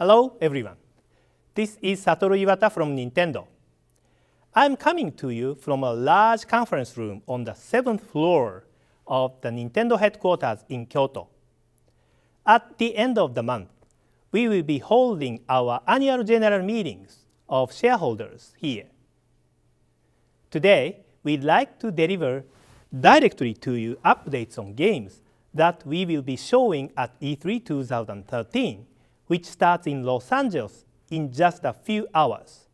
Hello, everyone. This is Satoru Iwata from Nintendo. I'm coming to you from a large conference room on the 7th floor of the Nintendo headquarters in Kyoto. At the end of the month, we will be holding our annual general meetings of shareholders here. Today, we'd like to deliver directly to you updates on games that we will be showing at E3 2013, which starts in Los Angeles in just a few hours.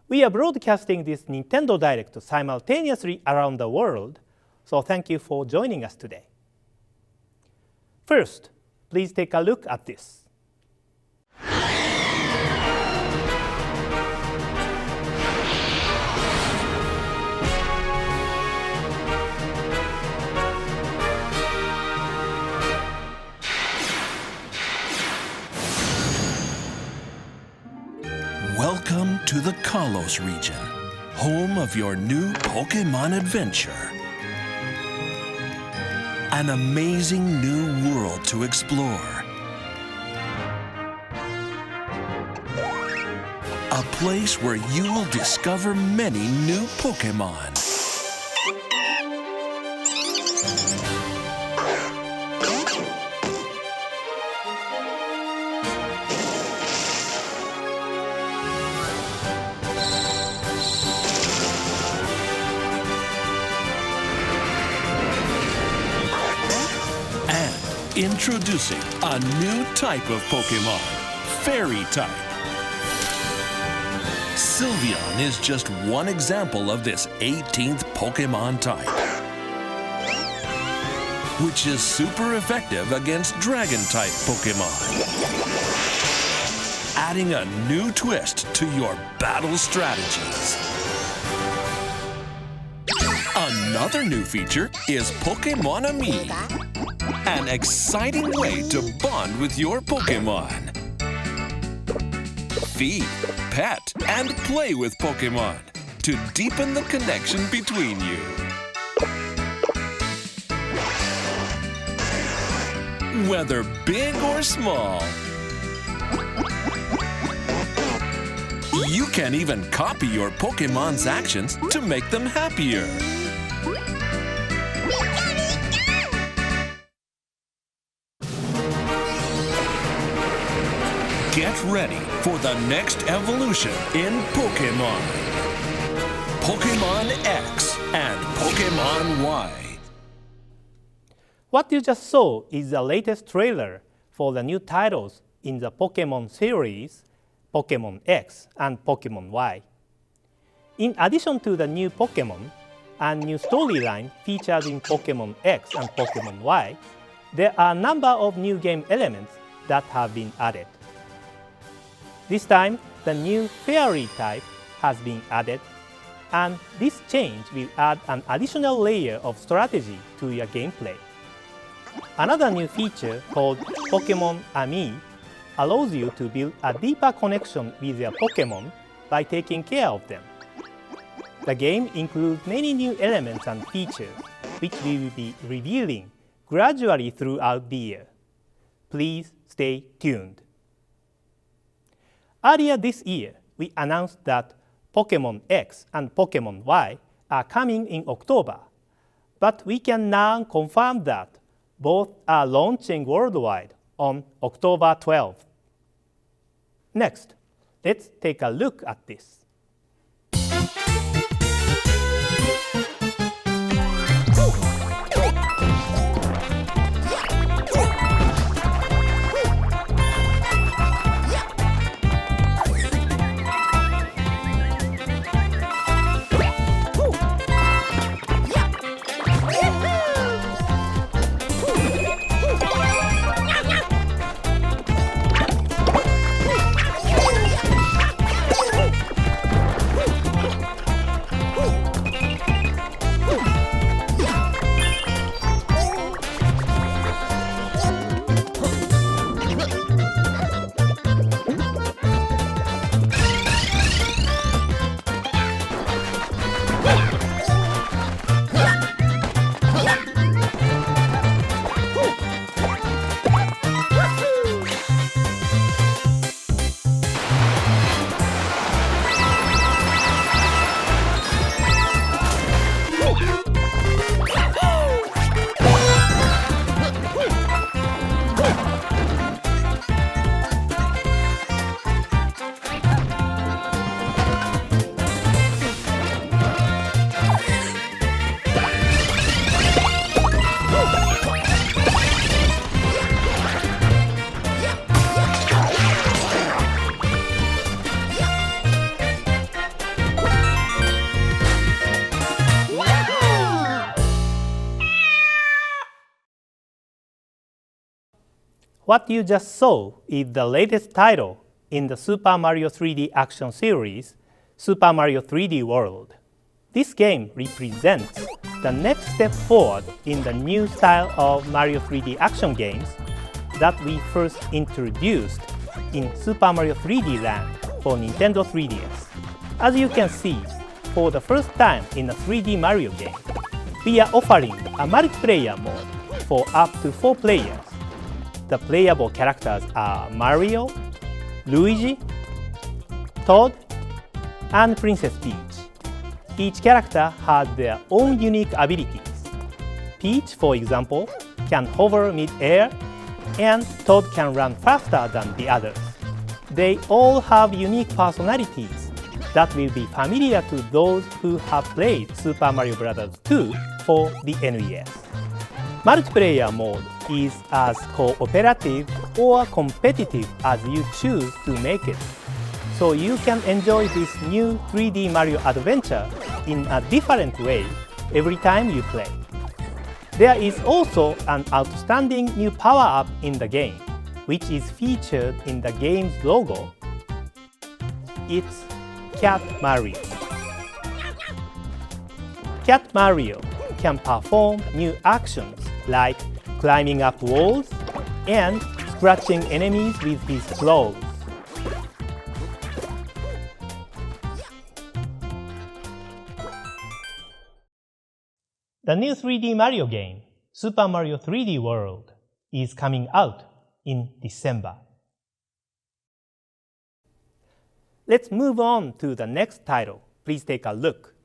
We are broadcasting this Nintendo Direct simultaneously around the world, so thank you for joining us today. First, please take a look at this. Welcome to the Kalos region, home of your new Pokemon adventure. An amazing new world to explore. A place where you will discover many new Pokemon. Introducing a new type of Pokemon, Fairy type. Sylveon is just one example of this 18th Pokemon type, which is super effective against Dragon-type Pokemon, adding a new twist to your battle strategies. Another new feature is Pokemon-Ami, an exciting way to bond with your Pokemon. Feed, pet, and play with Pokemon to deepen the connection between you. Whether big or small, you can even copy your Pokemon's actions to make them happier. Get ready for the next evolution in Pokemon. Pokemon X and Pokemon Y. What you just saw is the latest trailer for the new titles in the Pokemon series, Pokemon X and Pokemon Y. In addition to the new Pokemon and new storyline featured in Pokemon X and Pokemon Y, there are a number of new game elements that have been added. This time, the new Fairy type has been added, and this change will add an additional layer of strategy to your gameplay. Another new feature called Pokemon-Ami allows you to build a deeper connection with your Pokemon by taking care of them. The game includes many new elements and features, which we will be revealing gradually throughout the year. Please stay tuned. Earlier this year, we announced that Pokemon X and Pokemon Y are coming in October, but we can now confirm that both are launching worldwide on October 12th. Next, let's take a look at this. What you just saw is the latest title in the Super Mario 3D action series, Super Mario 3D World. This game represents the next step forward in the new style of Mario 3D action games that we first introduced in Super Mario 3D Land for Nintendo 3DS. As you can see, for the first time in a 3D Mario game, we are offering a multiplayer mode for up to 4 players. The playable characters are Mario, Luigi, Toad, and Princess Peach. Each character has their own unique abilities. Peach, for example, can hover mid-air, and Toad can run faster than the others. They all have unique personalities that will be familiar to those who have played Super Mario Bros. 2 for the NES. Multiplayer mode is as cooperative or competitive as you choose to make it, so you can enjoy this new 3D Mario adventure in a different way every time you play. There is also an outstanding new power-up in the game, which is featured in the game's logo. It's Cat Mario. Cat Mario can perform new actions like climbing up walls and scratching enemies with his claws. The new 3D Mario game, Super Mario 3D World, is coming out in December. Let's move on to the next title. Please take a look.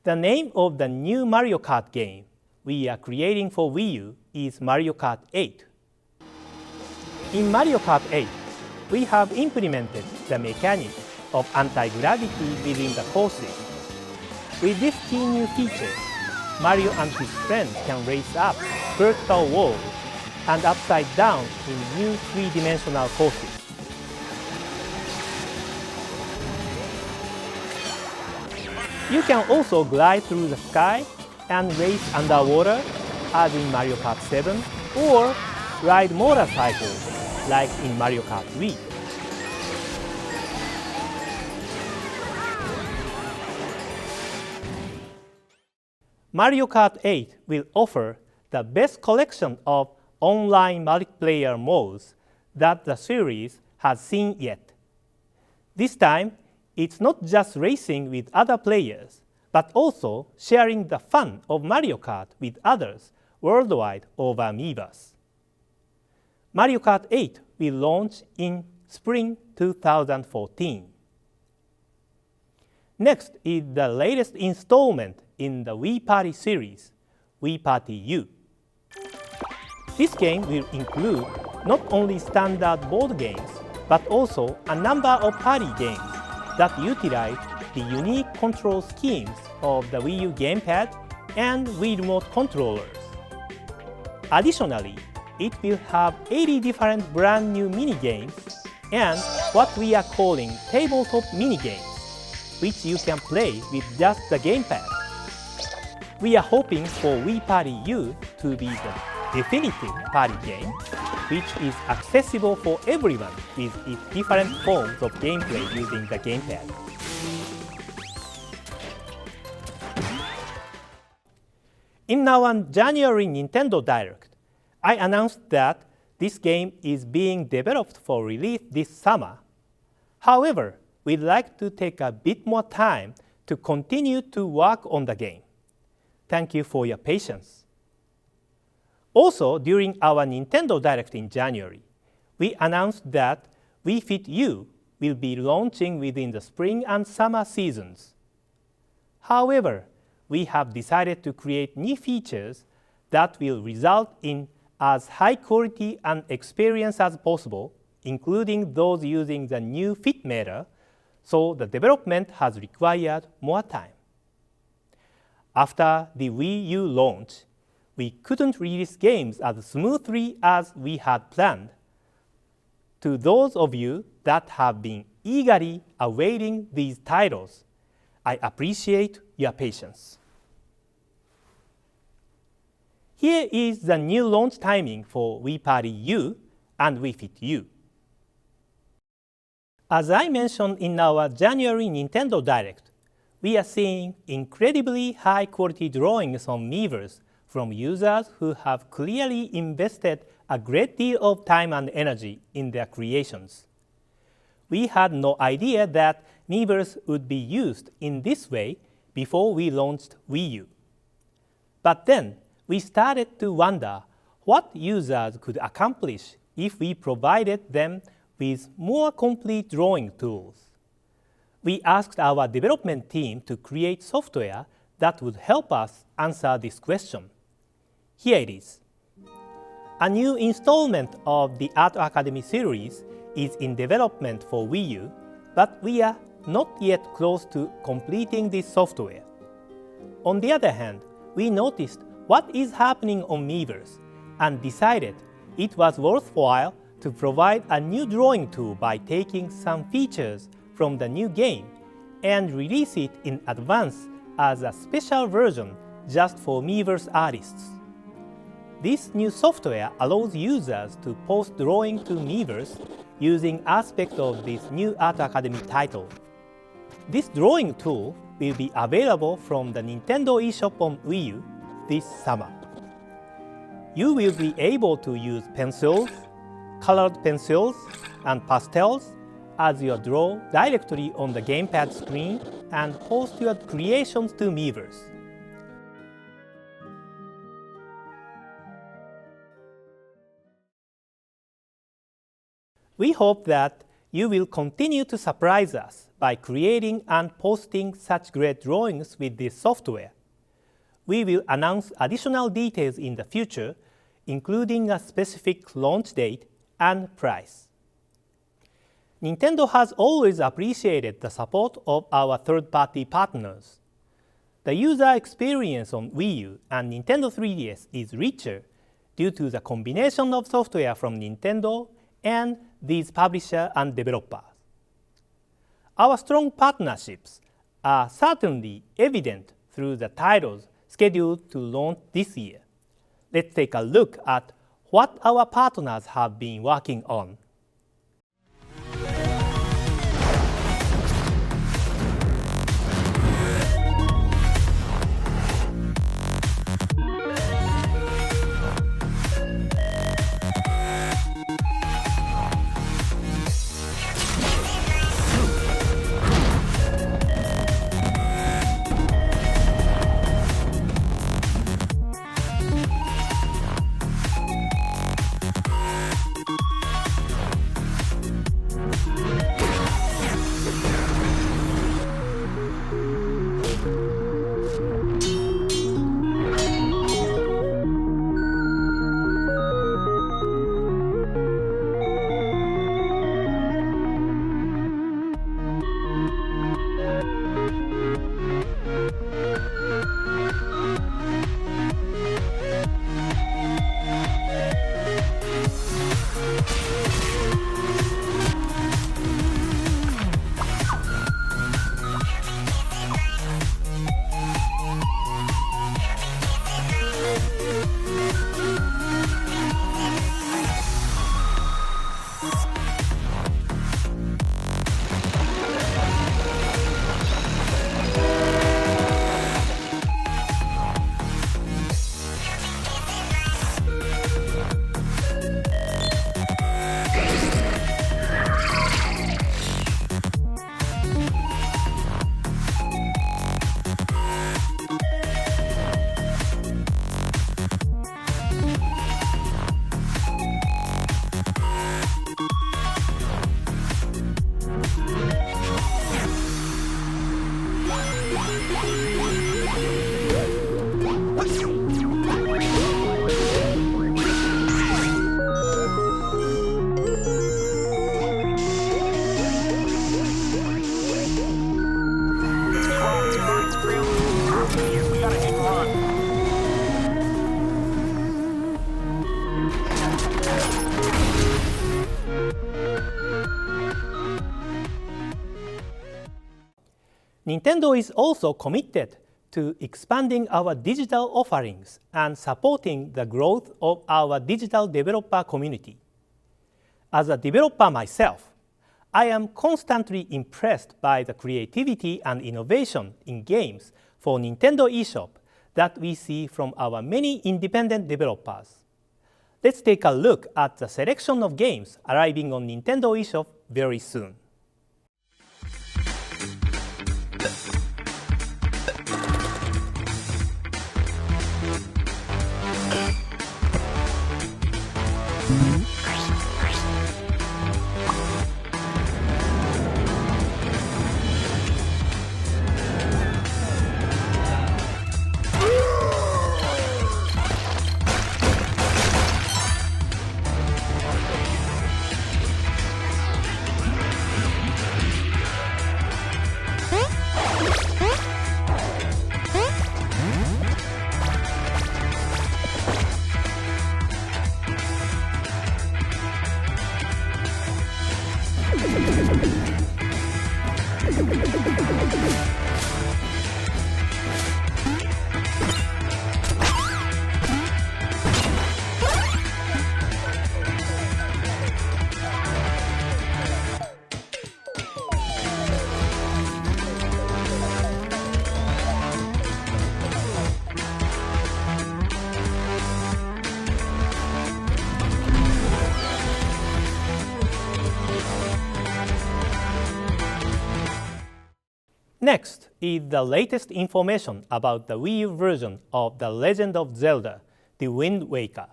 The name of the new Mario Kart game we are creating for Wii U is Mario Kart 8. In Mario Kart 8, we have implemented the mechanic of anti-gravity within the courses. With this key new feature, Mario and his friends can race up vertical walls and upside down in new three-dimensional courses. You can also glide through the sky and race underwater, as in Mario Kart 7, or ride motorcycles, like in Mario Kart Wii. Mario Kart 8 will offer the best collection of online multiplayer modes that the series has seen yet. This time, it's not just racing with other players, but also sharing the fun of Mario Kart with others worldwide over Miiverse. Mario Kart 8 will launch in spring 2014. Next is the latest installment in the Wii Party series, Wii Party U. This game will include not only standard board games, but also a number of party games that utilize the unique control schemes of the Wii U gamepad and Wii Remote controllers. Additionally, it will have 80 different brand new mini-games and what we are calling tabletop mini-games, which you can play with just the gamepad. We are hoping for Wii Party U to be the definitive party game, which is accessible for everyone with its different forms of gameplay using the gamepad. In our January Nintendo Direct, I announced that this game is being developed for release this summer. However, we'd like to take a bit more time to continue to work on the game. Thank you for your patience. Also, during our Nintendo Direct in January, we announced that Wii Fit U will be launching within the spring and summer seasons. However, we have decided to create new features that will result in as high quality and experience as possible, including those using the new Fit Meter, so the development has required more time. After the Wii U launch, we couldn't release games as smoothly as we had planned. To those of you that have been eagerly awaiting these titles, I appreciate your patience. Here is the new launch timing for Wii Party U and Wii Fit U. As I mentioned in our January Nintendo Direct, we are seeing incredibly high-quality drawings on Miiverse from users who have clearly invested a great deal of time and energy in their creations. We had no idea that Miiverse would be used in this way before we launched Wii U. But then, we started to wonder what users could accomplish if we provided them with more complete drawing tools. We asked our development team to create software that would help us answer this question. Here it is. A new installment of the Art Academy series is in development for Wii U, but we are not yet close to completing this software. On the other hand, we noticed what is happening on Miiverse and decided it was worthwhile to provide a new drawing tool by taking some features from the new game and release it in advance as a special version just for Miiverse artists. This new software allows users to post drawing to Miiverse using aspects of this new Art Academy title. This drawing tool will be available from the Nintendo eShop on Wii U this summer. You will be able to use pencils, colored pencils, and pastels as you draw directly on the gamepad screen and post your creations to Miiverse. We hope that you will continue to surprise us by creating and posting such great drawings with this software. We will announce additional details in the future, including a specific launch date and price. Nintendo has always appreciated the support of our third-party partners. The user experience on Wii U and Nintendo 3DS is richer due to the combination of software from Nintendo and these publishers and developers. Our strong partnerships are certainly evident through the titles scheduled to launch this year. Let's take a look at what our partners have been working on. Nintendo is also committed to expanding our digital offerings and supporting the growth of our digital developer community. As a developer myself, I am constantly impressed by the creativity and innovation in games for Nintendo eShop that we see from our many independent developers. Let's take a look at the selection of games arriving on Nintendo eShop very soon. Next is the latest information about the Wii U version of The Legend of Zelda: The Wind Waker.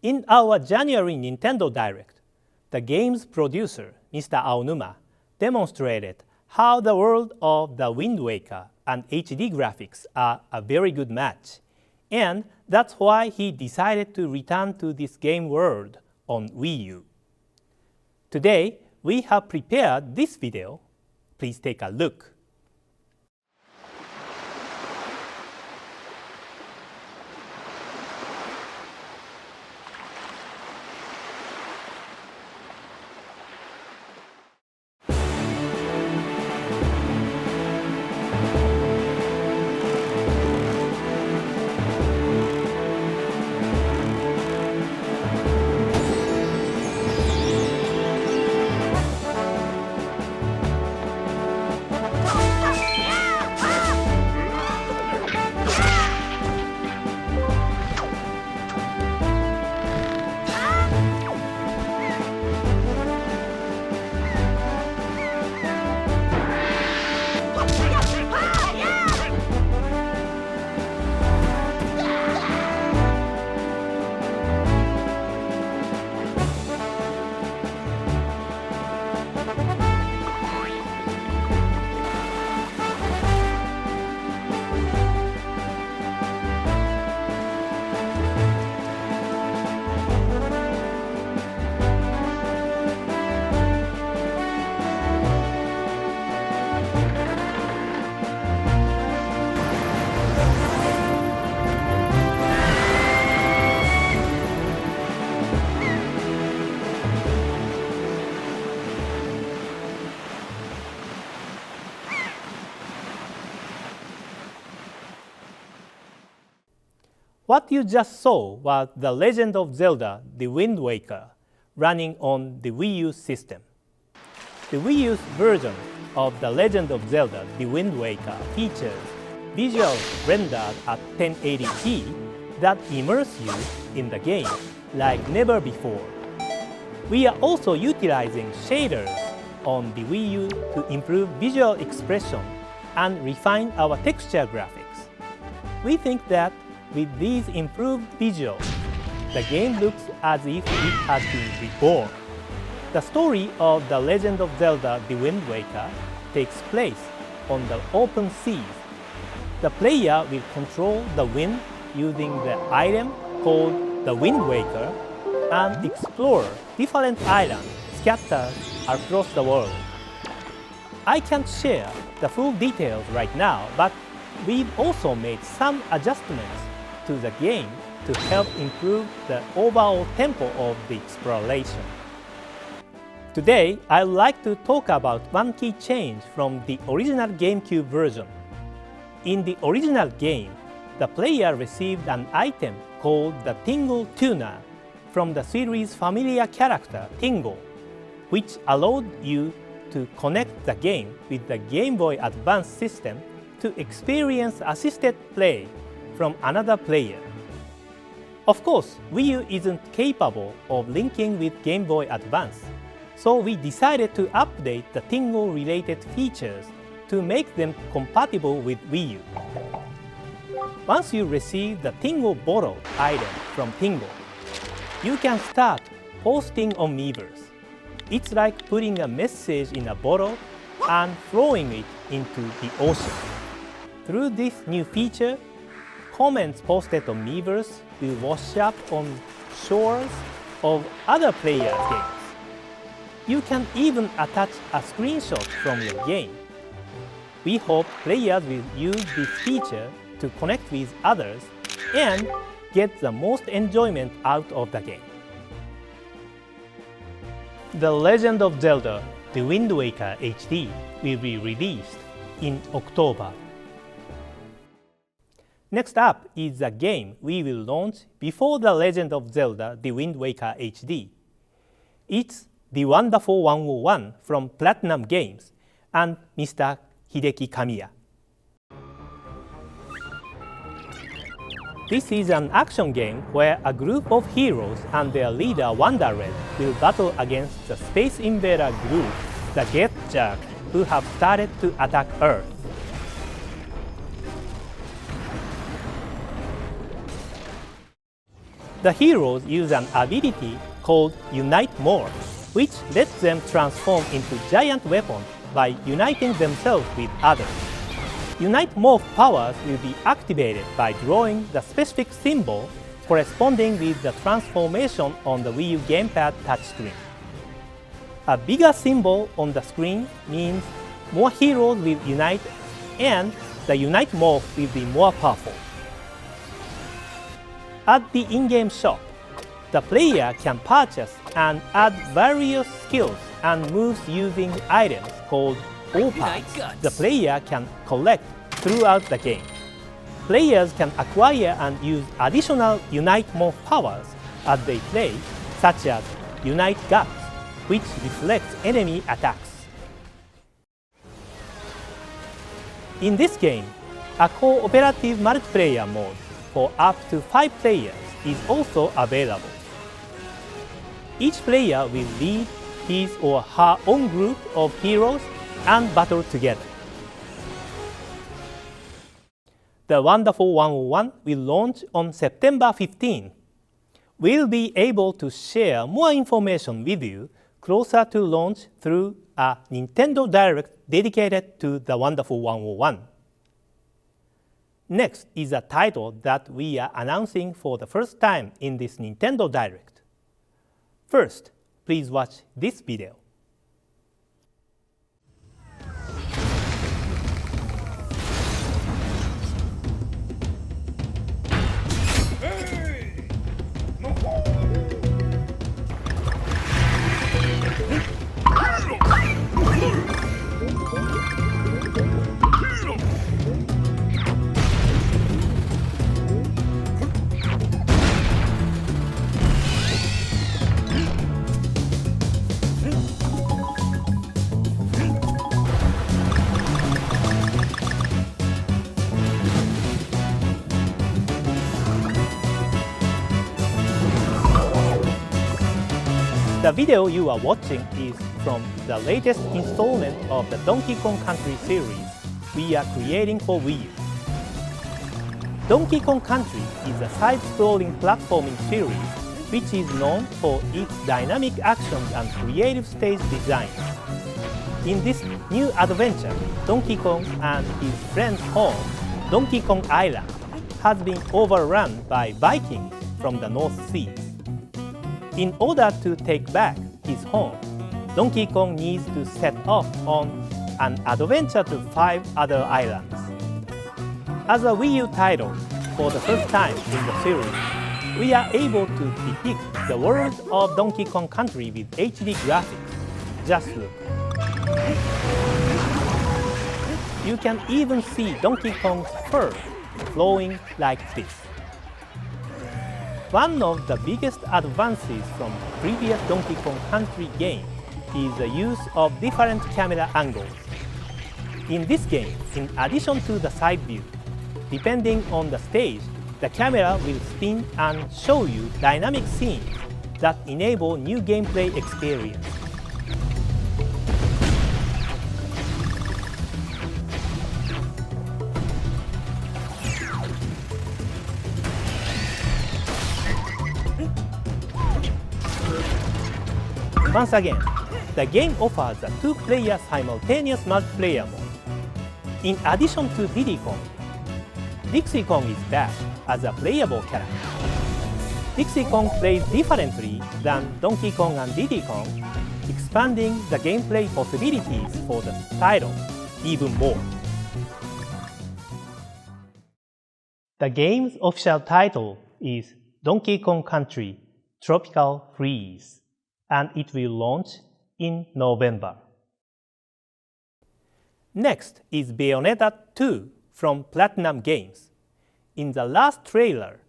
In our January Nintendo Direct, the game's producer, Mr. Aonuma, demonstrated how the world of The Wind Waker and HD graphics are a very good match, and that's why he decided to return to this game world on Wii U. Today, we have prepared this video. Please take a look. What you just saw was The Legend of Zelda: The Wind Waker running on the Wii U system. The Wii U's version of The Legend of Zelda: The Wind Waker features visuals rendered at 1080p that immerse you in the game like never before. We are also utilizing shaders on the Wii U to improve visual expression and refine our texture graphics. We think that with these improved visuals, the game looks as if it has been reborn. The story of The Legend of Zelda: The Wind Waker takes place on the open seas. The player will control the wind using the item called the Wind Waker and explore different islands scattered across the world. I can't share the full details right now, but we've also made some adjustments to the game to help improve the overall tempo of the exploration. Today, I'd like to talk about one key change from the original GameCube version. In the original game, the player received an item called the Tingle Tuner from the series' familiar character Tingle, which allowed you to connect the game with the Game Boy Advance system to experience assisted play from another player. Of course, Wii U isn't capable of linking with Game Boy Advance, so we decided to update the Tingle-related features to make them compatible with Wii U. Once you receive the Tingle Bottle item from Tingle, you can start posting on Miiverse. It's like putting a message in a bottle and throwing it into the ocean. Through this new feature, comments posted on Miiverse will wash up on shores of other players' games. You can even attach a screenshot from your game. We hope players will use this feature to connect with others and get the most enjoyment out of the game. The Legend of Zelda: The Wind Waker HD will be released in October. Next up is a game we will launch before The Legend of Zelda: The Wind Waker HD. It's The Wonderful 101 from Platinum Games and Mr. Hideki Kamiya. This is an action game where a group of heroes and their leader Wonder Red will battle against the Space Invader group, the Get Jerk, who have started to attack Earth. The heroes use an ability called Unite Morph, which lets them transform into giant weapons by uniting themselves with others. Unite Morph powers will be activated by drawing the specific symbol corresponding with the transformation on the Wii U gamepad touchscreen. A bigger symbol on the screen means more heroes will unite and the Unite Morph will be more powerful. At the in-game shop, the player can purchase and add various skills and moves using items called Opals the player can collect throughout the game. Players can acquire and use additional Unite Morph powers as they play, such as Unite Guts, which reflects enemy attacks. In this game, a cooperative multiplayer mode for up to 5 players is also available. Each player will lead his or her own group of heroes and battle together. The Wonderful 101 will launch on September 15. We'll be able to share more information with you closer to launch through a Nintendo Direct dedicated to the Wonderful 101. Next is a title that we are announcing for the first time in this Nintendo Direct. First, please watch this video. The video you are watching is from the latest installment of the Donkey Kong Country series we are creating for Wii U. Donkey Kong Country is a side-scrolling platforming series which is known for its dynamic actions and creative stage designs. In this new adventure, Donkey Kong and his friend's home, Donkey Kong Island, has been overrun by Vikings from the North Seas. In order to take back his home, Donkey Kong needs to set off on an adventure to 5 other islands. As a Wii U title, for the first time in the series, we are able to depict the world of Donkey Kong Country with HD graphics, Just look. You can even see Donkey Kong's fur flowing like this. One of the biggest advances from previous Donkey Kong Country game is the use of different camera angles. In this game, in addition to the side view, depending on the stage, the camera will spin and show you dynamic scenes that enable new gameplay experience. Once again, the game offers a two-player simultaneous multiplayer mode. In addition to Diddy Kong, Dixie Kong is back as a playable character. Dixie Kong plays differently than Donkey Kong and Diddy Kong, expanding the gameplay possibilities for the title even more. The game's official title is Donkey Kong Country Tropical Freeze, and it will launch in November. Next is Bayonetta 2 from Platinum Games. In the last trailer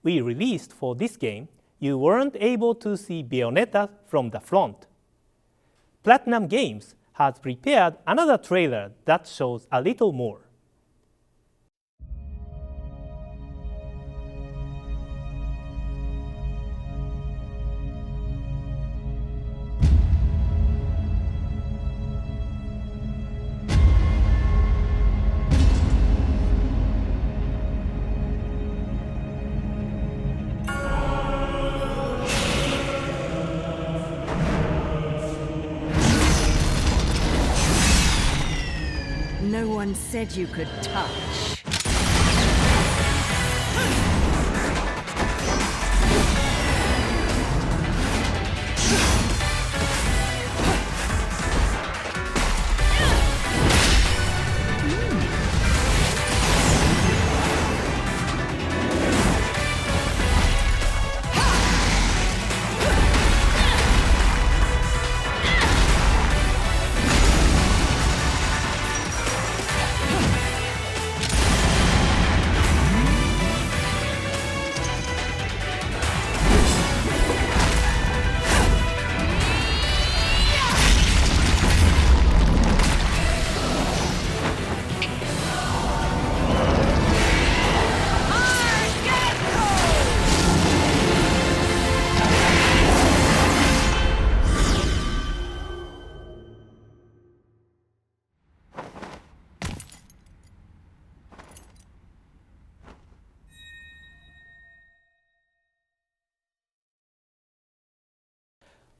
we released for this game, you weren't able to see Bayonetta from the front. Platinum Games has prepared another trailer that shows a little more. No one said you could touch.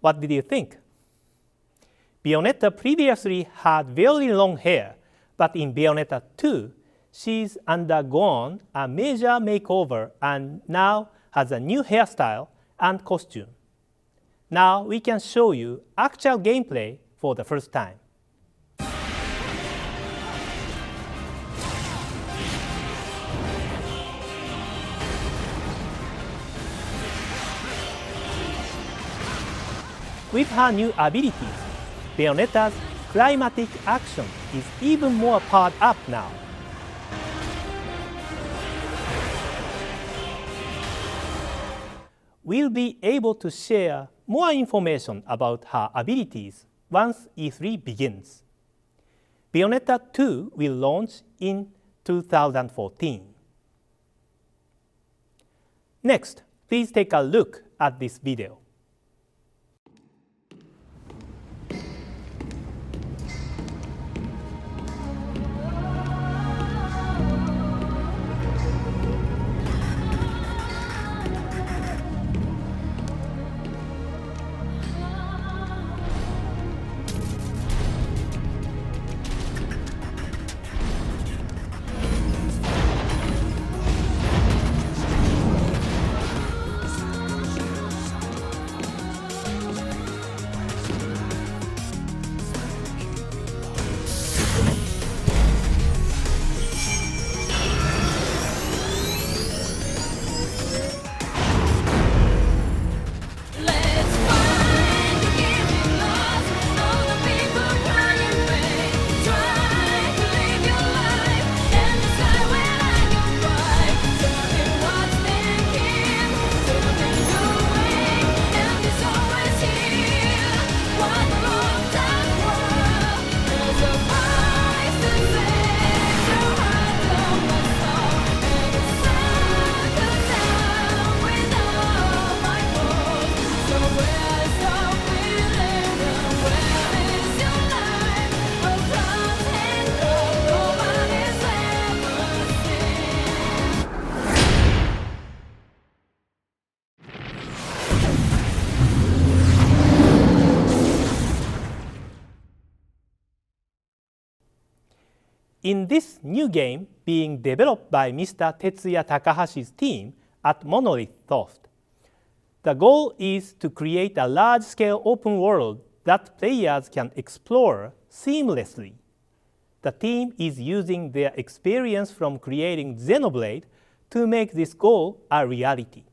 What did you think? Bayonetta previously had very long hair, but in Bayonetta 2, she's undergone a major makeover and now has a new hairstyle and costume. Now we can show you actual gameplay for the first time. With her new abilities, Bayonetta's climatic action is even more powered up now. We'll be able to share more information about her abilities once E3 begins. Bayonetta 2 will launch in 2014. Next, please take a look at this video. In this new game being developed by Mr. Tetsuya Takahashi's team at Monolith Soft, the goal is to create a large-scale open world that players can explore seamlessly. The team is using their experience from creating Xenoblade to make this goal a reality.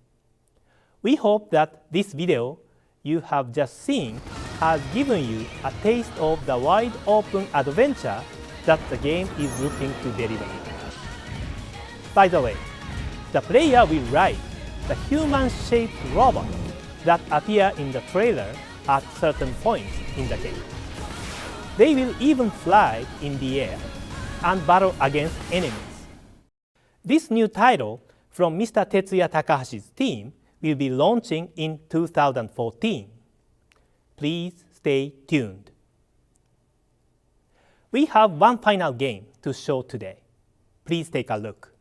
We hope that this video you have just seen has given you a taste of the wide open adventure that the game is looking to deliver. By the way, the player will ride the human-shaped robot that appear in the trailer at certain points in the game. They will even fly in the air and battle against enemies. This new title from Mr. Tetsuya Takahashi's team will be launching in 2014. Please stay tuned. We have one final game to show today. Please take a look.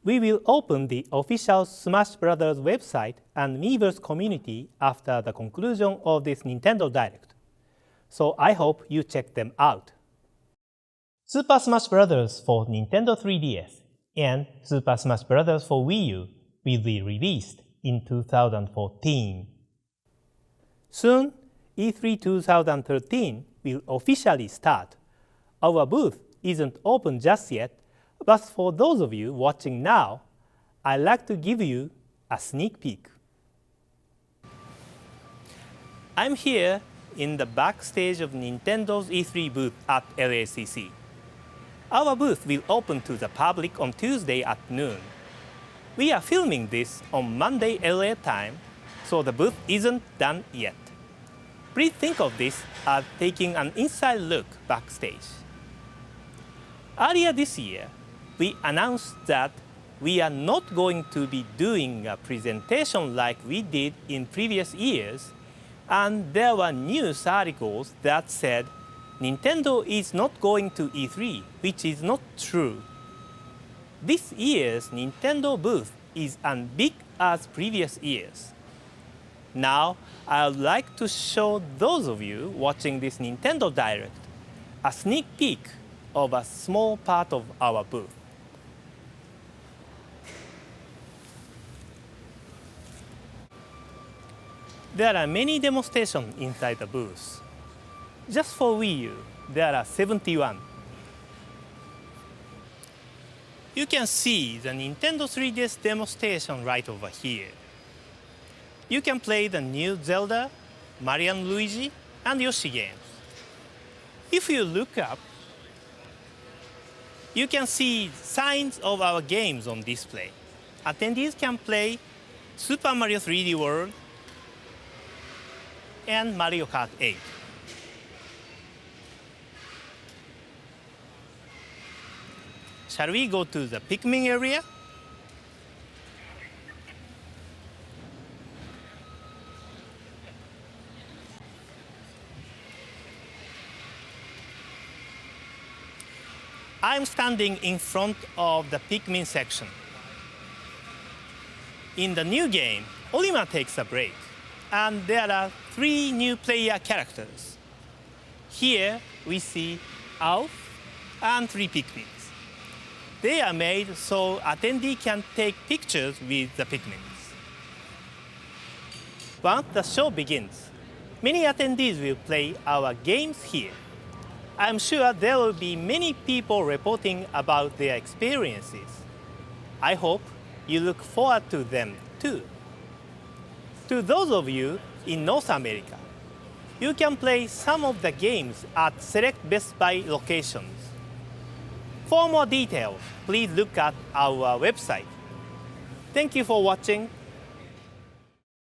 We will open the official Smash Bros. Website and Miiverse community after the conclusion of this Nintendo Direct, so I hope you check them out. Super Smash Bros. For Nintendo 3DS and Super Smash Bros. For Wii U will be released in 2014. Soon, E3 2013 will officially start, Our booth isn't open just yet, but for those of you watching now, I'd like to give you a sneak peek. I'm here in the backstage of Nintendo's E3 booth at LACC. Our booth will open to the public on Tuesday at noon. We are filming this on Monday LA time, so the booth isn't done yet. Please think of this as taking an inside look backstage. Earlier this year, we announced that we are not going to be doing a presentation like we did in previous years, and there were news articles that said Nintendo is not going to E3, which is not true. This year's Nintendo booth is as big as previous years. Now, I would like to show those of you watching this Nintendo Direct a sneak peek of a small part of our booth. There are many demonstrations inside the booth. Just for Wii U, there are 71. You can see the Nintendo 3DS demonstration right over here. You can play the new Zelda, Mario & Luigi, and Yoshi games. If you look up, you can see signs of our games on display. Attendees can play Super Mario 3D World and Mario Kart 8. Shall we go to the Pikmin area? I'm standing in front of the Pikmin section. In the new game, Olimar takes a break, and there are 3 new player characters. Here we see Alf and 3 Pikmins. They are made so attendees can take pictures with the Pikmins. Once the show begins, many attendees will play our games here. I'm sure there will be many people reporting about their experiences. I hope you look forward to them too. To those of you in North America, you can play some of the games at select Best Buy locations. For more details, please look at our website. Thank you for watching